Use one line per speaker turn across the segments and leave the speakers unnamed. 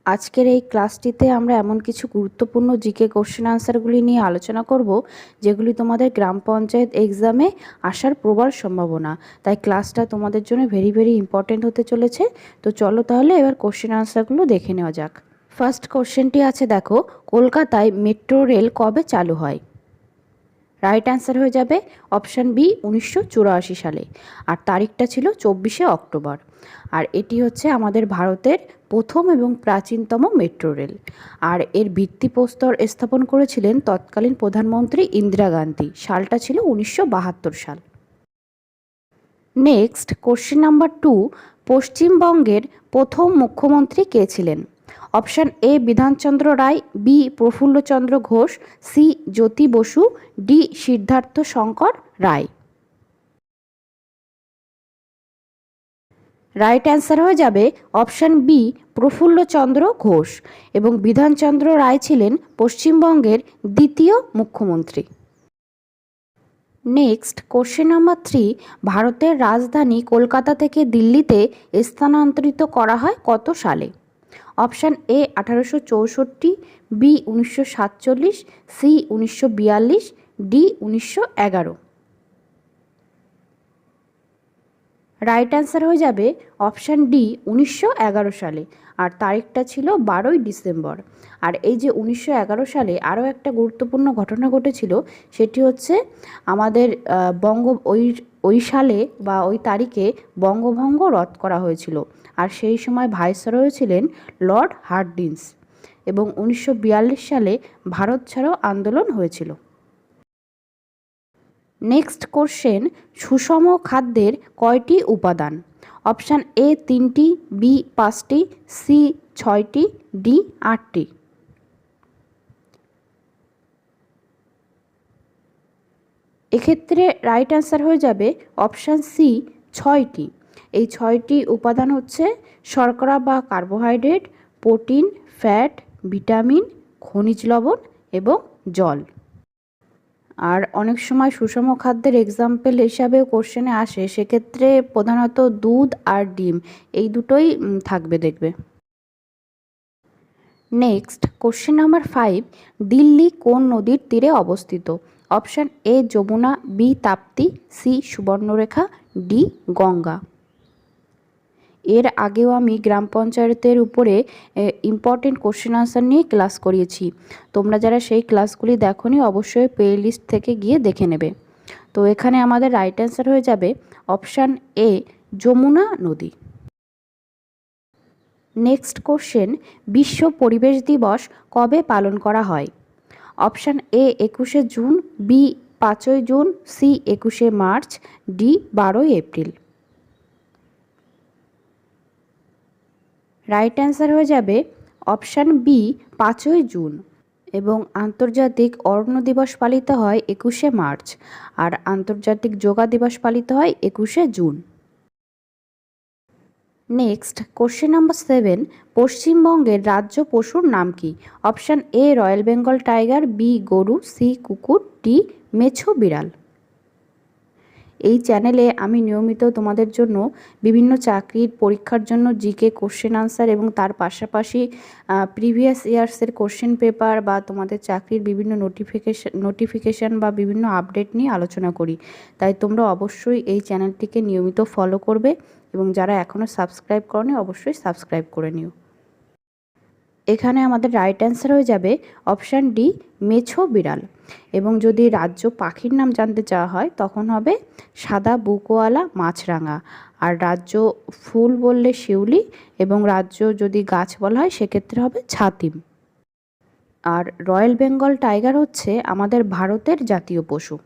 আজকের এই ক্লাসটিতে আমরা এমন কিছু গুরুত্বপূর্ণ জিকে কোশ্চেন আনসারগুলি নিয়ে আলোচনা করব যেগুলি তোমাদের গ্রাম পঞ্চায়েত এক্সামে আসার প্রবল সম্ভাবনা। তাই ক্লাসটা তোমাদের জন্য ভেরি ভেরি ইম্পর্টেন্ট হতে চলেছে। তো চলো তাহলে এবার কোশ্চেন আনসারগুলো দেখে নেওয়া যাক। ফার্স্ট কোশ্চেনটি আছে, দেখো, কলকাতায় মেট্রো রেল কবে চালু হয়? রাইট অ্যান্সার হয়ে যাবে অপশান বি 1984 সালে, আর তারিখটা ছিল 24শে অক্টোবর। আর এটি হচ্ছে আমাদের ভারতের প্রথম এবং প্রাচীনতম মেট্রো রেল। আর এর ভিত্তিপ্রস্তর স্থাপন করেছিলেন তৎকালীন প্রধানমন্ত্রী ইন্দিরা গান্ধী। সালটা ছিল 1972 সাল। নেক্সট কোশ্চেন নাম্বার 2, পশ্চিমবঙ্গের প্রথম মুখ্যমন্ত্রী কে ছিলেন? Option A Bidhan Chandra Roy, B Prafulla Chandra Ghosh, C Jyoti Basu, D Siddhartha Shankar Ray. Right answer হয়ে যাবে অপশান বি প্রফুল্লচন্দ্র ঘোষ, এবং বিধানচন্দ্র রায় ছিলেন পশ্চিমবঙ্গের দ্বিতীয় মুখ্যমন্ত্রী। নেক্সট কোশ্চেন নাম্বার 3, ভারতের রাজধানী কলকাতা থেকে দিল্লিতে স্থানান্তরিত করা হয় কত সালে? Option A 1864, B 1947, C 1942, D 1911। Right answer হয়ে যাবে অপশান ডি 1911 সালে, আর তারিখটা ছিল 12ই ডিসেম্বর। আর এই যে 1911 সালে আরও একটা গুরুত্বপূর্ণ ঘটনা ঘটেছিল, সেটি হচ্ছে আমাদের ওই সালে বা ওই তারিখে বঙ্গভঙ্গ রদ করা হয়েছিল। আর সেই সময় ভাইসরয় ছিলেন লর্ড হার্ডিঞ্জ, এবং 1942 সালে ভারত ছাড়ো আন্দোলন হয়েছিল। নেক্সট কোশ্চেন, সুষম খাদ্যের কয়টি উপাদান? অপশান এ 3টি, বি 5টি, সি 6টি, ডি 8টি। এক্ষেত্রে রাইট অ্যান্সার হয়ে যাবে অপশান সি 6টি। এই 6টি উপাদান হচ্ছে শর্করা বা কার্বোহাইড্রেট, প্রোটিন, ফ্যাট, ভিটামিন, খনিজ লবণ এবং জল। আর অনেক সময় সুষম খাদ্যের এক্সাম্পল হিসাবেও কোশ্চেনে আসে, সেক্ষেত্রে প্রধানত দুধ আর ডিম এই দুটোই থাকবে, দেখবে। নেক্সট কোশ্চেন নাম্বার 5, দিল্লি কোন নদীর তীরে অবস্থিত? Option A Yamuna, B Tapti, C Subarnarekha, D Ganga. এর আগেও আমি গ্রাম পঞ্চায়েতের উপরে ইম্পর্টেন্ট কোশ্চেন আনসার নিয়ে ক্লাস করিয়েছি। তোমরা যারা সেই ক্লাসগুলি দেখোনি অবশ্যই প্লে লিস্ট থেকে গিয়ে দেখে নেবে। তো এখানে আমাদের রাইট অ্যান্সার হয়ে যাবে অপশান এ যমুনা নদী। নেক্সট কোশ্চেন, বিশ্ব পরিবেশ দিবস কবে পালন করা হয়? অপশান এ 21শে জুন, বি 5ই জুন, সি 21শে মার্চ, ডি 12ই এপ্রিল। রাইট অ্যান্সার হয়ে যাবে অপশান বি 5ই জুন, এবং আন্তর্জাতিক অরণ্য দিবস পালিত হয় 21শে মার্চ, আর আন্তর্জাতিক যোগা দিবস পালিত হয় 21শে জুন। নেক্সট কোশ্চেন নাম্বার 7, পশ্চিমবঙ্গের রাজ্য পশুর নাম কি? Option A royal Bengal tiger, B গরু, সি কুকুর, ডি মেছো বিড়াল। এই চ্যানেলে আমি নিয়মিত তোমাদের জন্য বিভিন্ন চাকরির পরীক্ষার জন্য জিকে কোশ্চেন আনসার এবং তার পাশাপাশি প্রিভিয়াস ইয়ার্সের কোশ্চেন পেপার বা তোমাদের চাকরির বিভিন্ন নোটিফিকেশান বা বিভিন্ন আপডেট নিয়ে আলোচনা করি। তাই তোমরা অবশ্যই এই চ্যানেলটিকে নিয়মিত ফলো করবে, এবং যারা এখনও সাবস্ক্রাইব করনি অবশ্যই সাবস্ক্রাইব করে নিও। এখানে আমাদের রাইট অ্যান্সার হয়ে যাবে অপশান ডি মেছো বিড়াল, এবং যদি রাজ্য পাখির নাম জানতে চাওয়া হয় তখন হবে সাদা বুকওয়ালা মাছরাঙা, আর রাজ্য ফুল বললে শিউলি, এবং রাজ্য যদি গাছ বলা হয় সেক্ষেত্রে হবে ছাতিম। আর রয়্যাল বেঙ্গল টাইগার হচ্ছে আমাদের ভারতের জাতীয় পশু।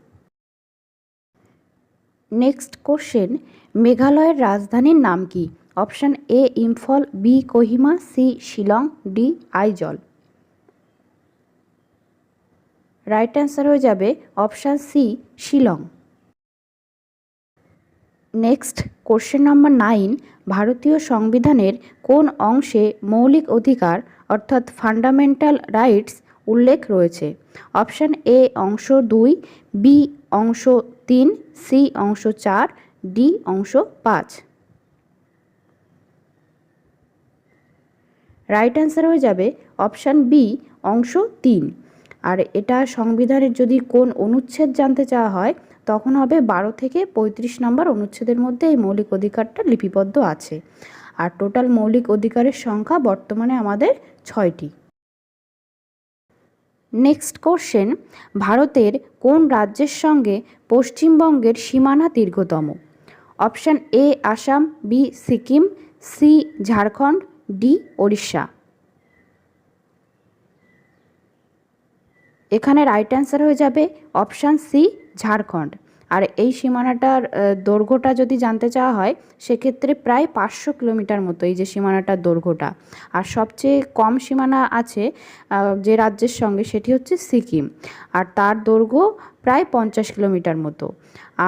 নেক্সট কোশ্চেন, মেঘালয়ের রাজধানীর নাম কি? Option A Imphal, B Kohima, C Shillong, D Aizawl. Right answer হয়ে যাবে option C Shillong. Next question number 9, ভারতীয় সংবিধানের কোন অংশে মৌলিক অধিকার অর্থাৎ ফান্ডামেন্টাল রাইটস উল্লেখ রয়েছে? অপশান এ অংশ 2, বি অংশ 3, সি অংশ 4, ডি অংশ 5। রাইট অ্যান্সার হয়ে যাবে অপশান বি অংশ 3। আর এটা সংবিধানের যদি কোন অনুচ্ছেদ জানতে চাওয়া হয় তখন হবে 12 থেকে 35 নম্বর অনুচ্ছেদের মধ্যে এই মৌলিক অধিকারটা লিপিবদ্ধ আছে। আর টোটাল মৌলিক অধিকারের সংখ্যা বর্তমানে আমাদের 6টি। নেক্সট কোশ্চেন, ভারতের কোন রাজ্যের সঙ্গে পশ্চিমবঙ্গের সীমানা দীর্ঘতম? Option A Assam, B Sikkim, C Jharkhand, D Odisha. এখানে রাইট অ্যান্সার হয়ে যাবে অপশান সি ঝাড়খণ্ড। আর এই সীমানাটার দৈর্ঘ্যটা যদি জানতে চাওয়া হয় সেক্ষেত্রে প্রায় 500 কিলোমিটার মতো এই যে সীমানাটার দৈর্ঘ্যটা। আর সবচেয়ে কম সীমানা আছে যে রাজ্যের সঙ্গে সেটি হচ্ছে সিকিম, আর তার দৈর্ঘ্য প্রায় 50 কিলোমিটার মতো।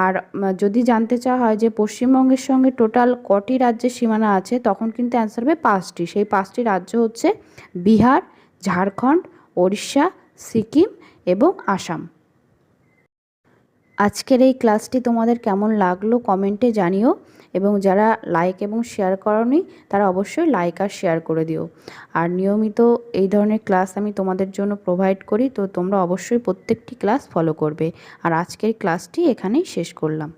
আর যদি জানতে চাওয়া হয় যে পশ্চিমবঙ্গের সঙ্গে টোটাল কটি রাজ্যের সীমানা আছে তখন কিন্তু অ্যান্সার হবে 5টি। সেই 5টি রাজ্য হচ্ছে বিহার, ঝাড়খণ্ড, ওড়িশা, সিকিম এবং আসাম। আজকের এই ক্লাসটি তোমাদের কেমন লাগলো কমেন্টে জানিও, এবং যারা লাইক এবং শেয়ার করোনি তারা অবশ্যই লাইক আর শেয়ার করে দিও। আর নিয়মিত এই ধরনের ক্লাস আমি তোমাদের জন্য প্রোভাইড করি, তো তোমরা অবশ্যই প্রত্যেকটি ক্লাস ফলো করবে। আর আজকের ক্লাসটি এখানেই শেষ করলাম।